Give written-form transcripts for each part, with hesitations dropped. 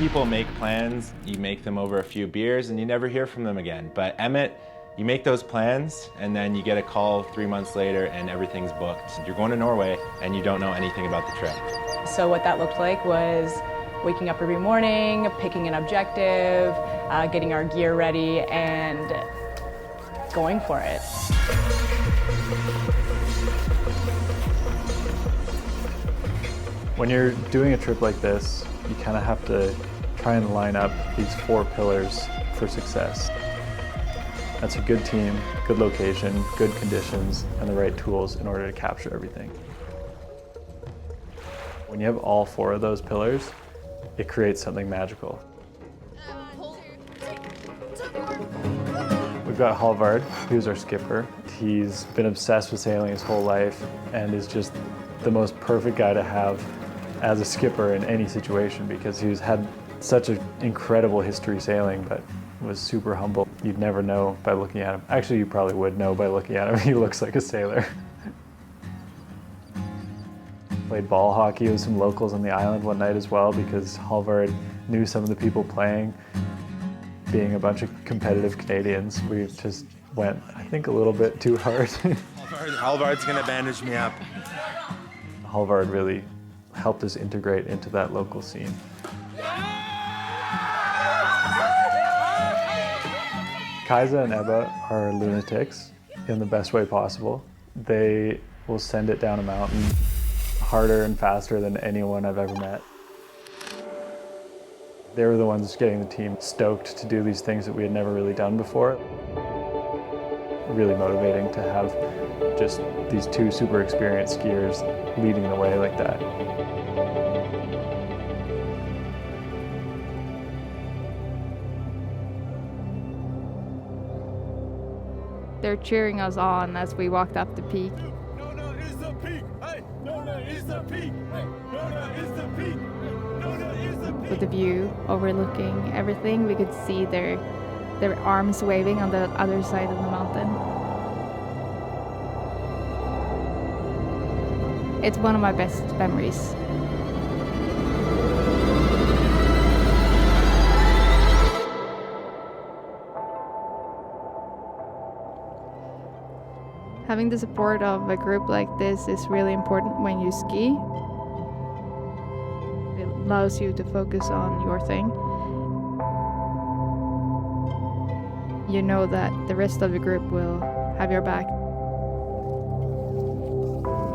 people make plans, you make them over a few beers and you never hear from them again. But Emmett, you make those plans and then you get a call 3 months later and everything's booked. You're going to Norway and you don't know anything about the trip. So what that looked like was waking up every morning, picking an objective, getting our gear ready and going for it. When you're doing a trip like this, you kind of have to try and line up these 4 pillars for success. That's a good team, good location, good conditions, and the right tools in order to capture everything. When you have all 4 of those pillars, it creates something magical. We've got Halvard, who's our skipper. He's been obsessed with sailing his whole life and is just the most perfect guy to have as a skipper in any situation because he's had such an incredible history sailing, but was super humble. You'd never know by looking at him. Actually, you probably would know by looking at him. He looks like a sailor. Played ball hockey with some locals on the island one night as well because Halvard knew some of the people playing. Being a bunch of competitive Canadians, we just went, I think, a little bit too hard. Halvard's gonna bandage me up. Halvard really helped us integrate into that local scene. Kajsa and Ebba are lunatics in the best way possible. They will send it down a mountain harder and faster than anyone I've ever met. They were the ones getting the team stoked to do these things that we had never really done before. Really motivating to have just these 2 super experienced skiers leading the way like that. They're cheering us on as we walked up the peak. Nona is the peak! Hey! Nona is the peak! Hey! Nona is the peak! Nona is the peak! With the view overlooking everything, we could see their arms waving on the other side of the mountain. It's one of my best memories. Having the support of a group like this is really important when you ski. It allows you to focus on your thing. You know that the rest of the group will have your back.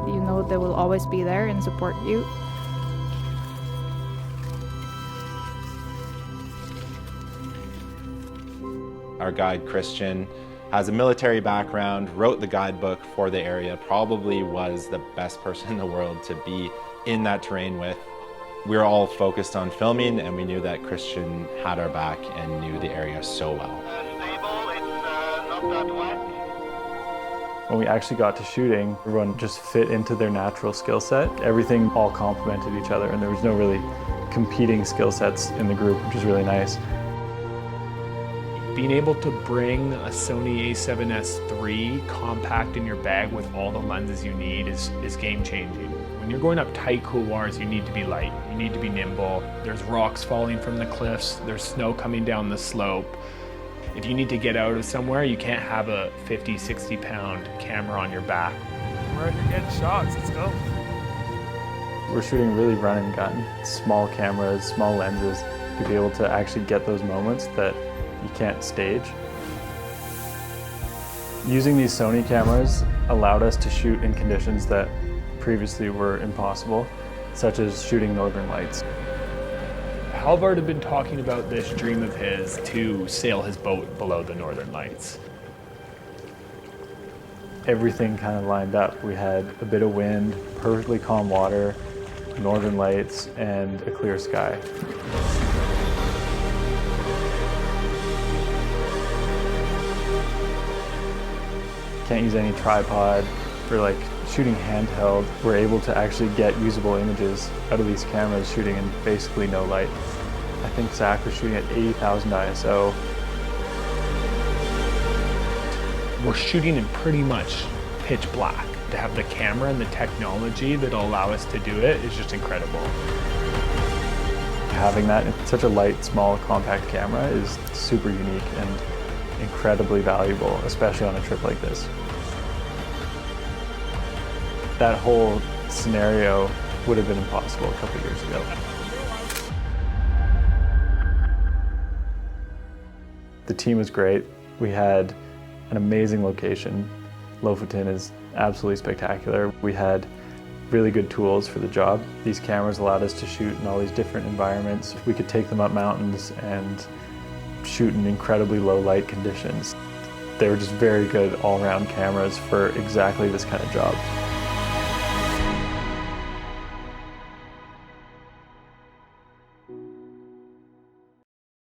You know they will always be there and support you. Our guide, Christian, has a military background, wrote the guidebook for the area, probably was the best person in the world to be in that terrain with. We were all focused on filming and we knew that Christian had our back and knew the area so well. Stable, it's not that wet. When we actually got to shooting, everyone just fit into their natural skill set. Everything all complemented each other and there was no really competing skill sets in the group, which was really nice. Being able to bring a Sony a7S III compact in your bag with all the lenses you need is game-changing. When you're going up tight couloirs, you need to be light, you need to be nimble. There's rocks falling from the cliffs, there's snow coming down the slope. If you need to get out of somewhere, you can't have a 50, 60 pound camera on your back. We're getting shots, let's go. We're shooting really run and gun, small cameras, small lenses, to be able to actually get those moments that you can't stage. Using these Sony cameras allowed us to shoot in conditions that previously were impossible, such as shooting Northern Lights. Halvard had been talking about this dream of his to sail his boat below the Northern Lights. Everything kind of lined up. We had a bit of wind, perfectly calm water, Northern Lights, and a clear sky. Can't use any tripod. For like shooting handheld, we're able to actually get usable images out of these cameras shooting in basically no light. I think Zach was shooting at 80,000 ISO. We're shooting in pretty much pitch black. To have the camera and the technology that'll allow us to do it is just incredible. having that in such a light, small, compact camera is super unique and incredibly valuable, especially on a trip like this. That whole scenario would have been impossible a couple of years ago. The team was great. We had an amazing location. Lofoten is absolutely spectacular. We had really good tools for the job. These cameras allowed us to shoot in all these different environments. We could take them up mountains and shoot in incredibly low light conditions. They were just very good all-around cameras for exactly this kind of job.